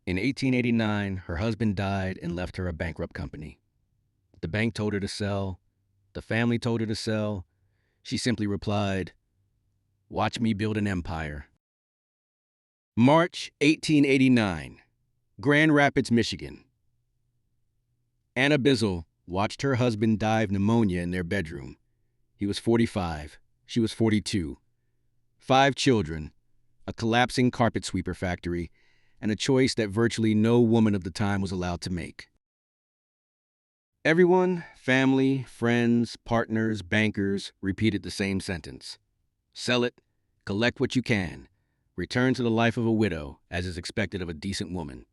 In 1889, her husband died and left her a bankrupt company. The bank told her to sell. The family told her to sell. She simply replied, "Watch me build an empire." March 1889, Grand Rapids, Michigan. Anna Bissells watched her husband die of pneumonia in their bedroom. He was 45. She was 42. 5 children, a collapsing carpet sweeper factory, and a choice that virtually no woman of the time was allowed to make. Everyone, family, friends, partners, bankers, repeated the same sentence. Sell it, collect what you can, return to the life of a widow, as is expected of a decent woman.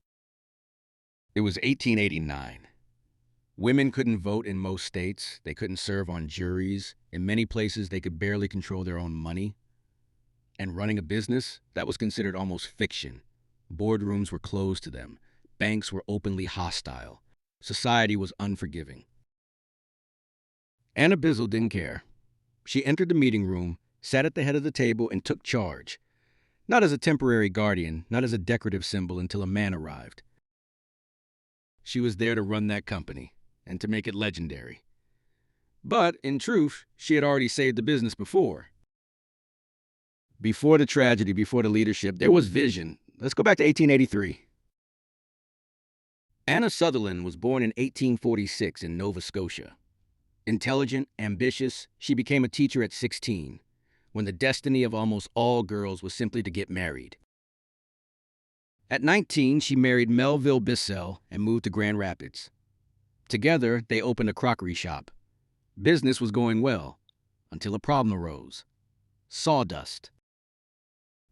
It was 1889. Women couldn't vote in most states. They couldn't serve on juries. In many places, they could barely control their own money. And running a business, that was considered almost fiction. Boardrooms were closed to them. Banks were openly hostile. Society was unforgiving. Anna Bissells didn't care. She entered the meeting room, sat at the head of the table, and took charge. Not as a temporary guardian, not as a decorative symbol until a man arrived. She was there to run that company and to make it legendary. But, in truth, she had already saved the business before. Before the tragedy, before the leadership, there was vision. Let's go back to 1883. Anna Sutherland was born in 1846 in Nova Scotia. Intelligent, ambitious, she became a teacher at 16, when the destiny of almost all girls was simply to get married. At 19, she married Melville Bissells and moved to Grand Rapids. Together, they opened a crockery shop. Business was going well, until a problem arose. Sawdust.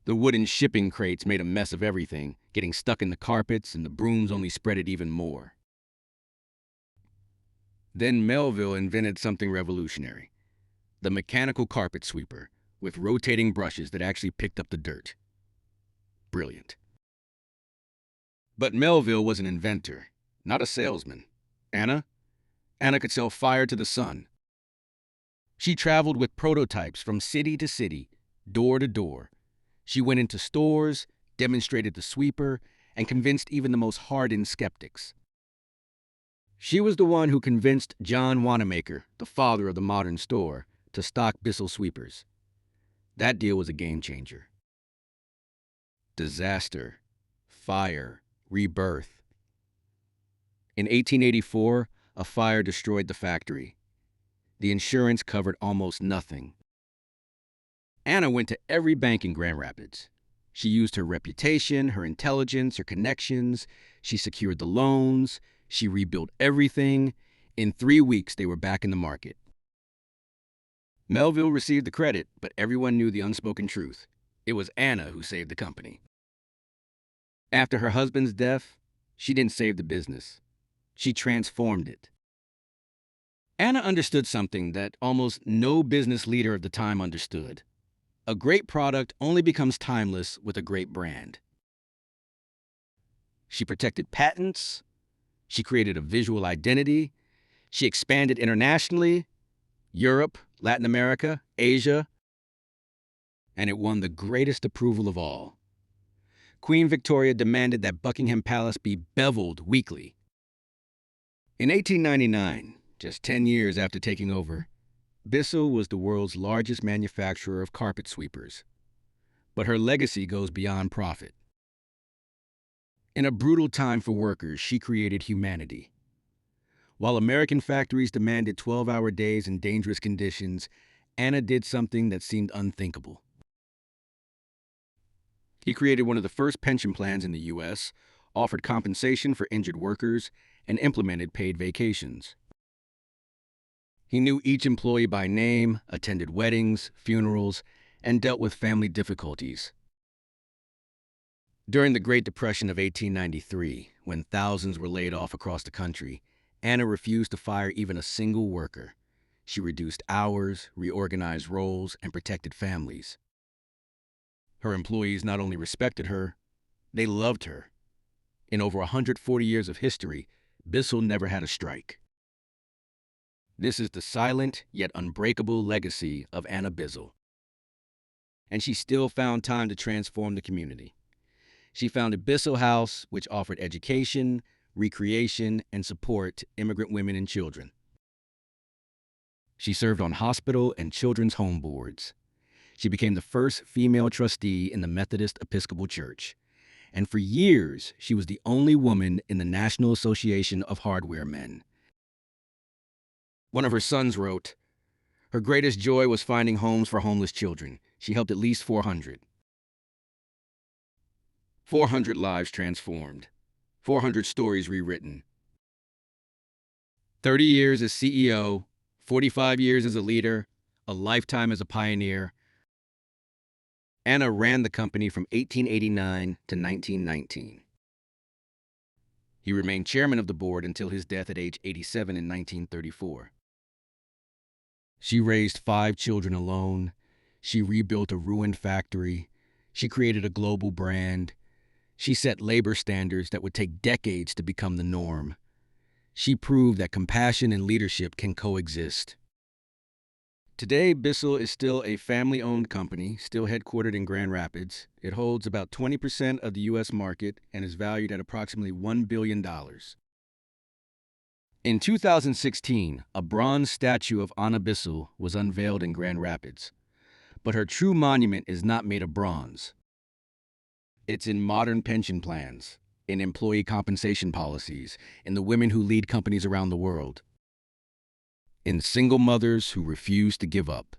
The wooden shipping crates made a mess of everything, getting stuck in the carpets, and the brooms only spread it even more. Then Melville invented something revolutionary. The mechanical carpet sweeper, with rotating brushes that actually picked up the dirt. Brilliant. But Melville was an inventor, not a salesman. Anna could sell fire to the sun. She traveled with prototypes from city to city, door to door. She went into stores, demonstrated the sweeper, and convinced even the most hardened skeptics. She was the one who convinced John Wanamaker, the father of the modern store, to stock Bissells sweepers. That deal was a game changer. Disaster, fire, rebirth. In 1884, a fire destroyed the factory. The insurance covered almost nothing. Anna went to every bank in Grand Rapids. She used her reputation, her intelligence, her connections. She secured the loans. She rebuilt everything. In 3 weeks, they were back in the market. Melville received the credit, but everyone knew the unspoken truth. It was Anna who saved the company. After her husband's death, she didn't save the business. She transformed it. Anna understood something that almost no business leader of the time understood. A great product only becomes timeless with a great brand. She protected patents. She created a visual identity. She expanded internationally, Europe, Latin America, Asia, and it won the greatest approval of all. Queen Victoria demanded that Buckingham Palace be beveled weekly. In 1899, just 10 years after taking over, Bissells was the world's largest manufacturer of carpet sweepers. But her legacy goes beyond profit. In a brutal time for workers, she created humanity. While American factories demanded 12-hour days and dangerous conditions, Anna did something that seemed unthinkable. He created one of the first pension plans in the U.S., offered compensation for injured workers, and implemented paid vacations. He knew each employee by name, attended weddings, funerals, and dealt with family difficulties. During the Great Depression of 1893, when thousands were laid off across the country, Anna refused to fire even a single worker. She reduced hours, reorganized roles, and protected families. Her employees not only respected her, they loved her. In over 140 years of history, Bissells never had a strike. This is the silent yet unbreakable legacy of Anna Bissells. And she still found time to transform the community. She founded Bissells House, which offered education, recreation, and support to immigrant women and children. She served on hospital and children's home boards. She became the first female trustee in the Methodist Episcopal Church. And for years, she was the only woman in the National Association of Hardware Men. One of her sons wrote, "Her greatest joy was finding homes for homeless children. She helped at least 400. 400 lives transformed. 400 stories rewritten. 30 years as CEO, 45 years as a leader, a lifetime as a pioneer. Anna ran the company from 1889 to 1919. He remained chairman of the board until his death at age 87 in 1934. She raised 5 children alone. She rebuilt a ruined factory. She created a global brand. She set labor standards that would take decades to become the norm. She proved that compassion and leadership can coexist. Today, Bissells is still a family-owned company, still headquartered in Grand Rapids. It holds about 20% of the U.S. market and is valued at approximately $1 billion. In 2016, a bronze statue of Anna Bissells was unveiled in Grand Rapids. But her true monument is not made of bronze. It's in modern pension plans, in employee compensation policies, in the women who lead companies around the world, in single mothers who refuse to give up,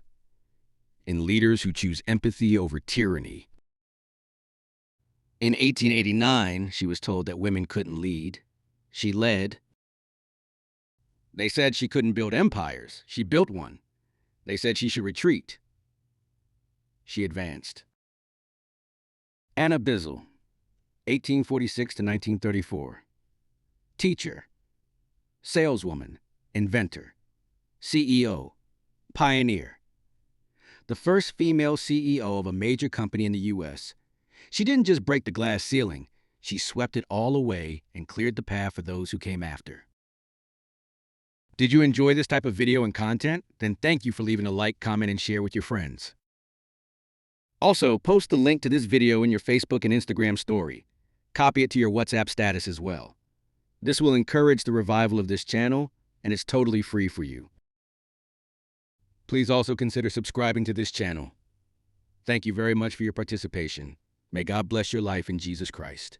in leaders who choose empathy over tyranny. In 1889, she was told that women couldn't lead. She led. They said she couldn't build empires. She built one. They said she should retreat. She advanced. Anna Bissells, 1846 to 1934. Teacher, saleswoman, inventor, CEO, pioneer. The first female CEO of a major company in the U.S. She didn't just break the glass ceiling, she swept it all away and cleared the path for those who came after. Did you enjoy this type of video and content? Then thank you for leaving a like, comment, and share with your friends. Also, post the link to this video in your Facebook and Instagram story. Copy it to your WhatsApp status as well. This will encourage the revival of this channel, and it's totally free for you. Please also consider subscribing to this channel. Thank you very much for your participation. May God bless your life in Jesus Christ.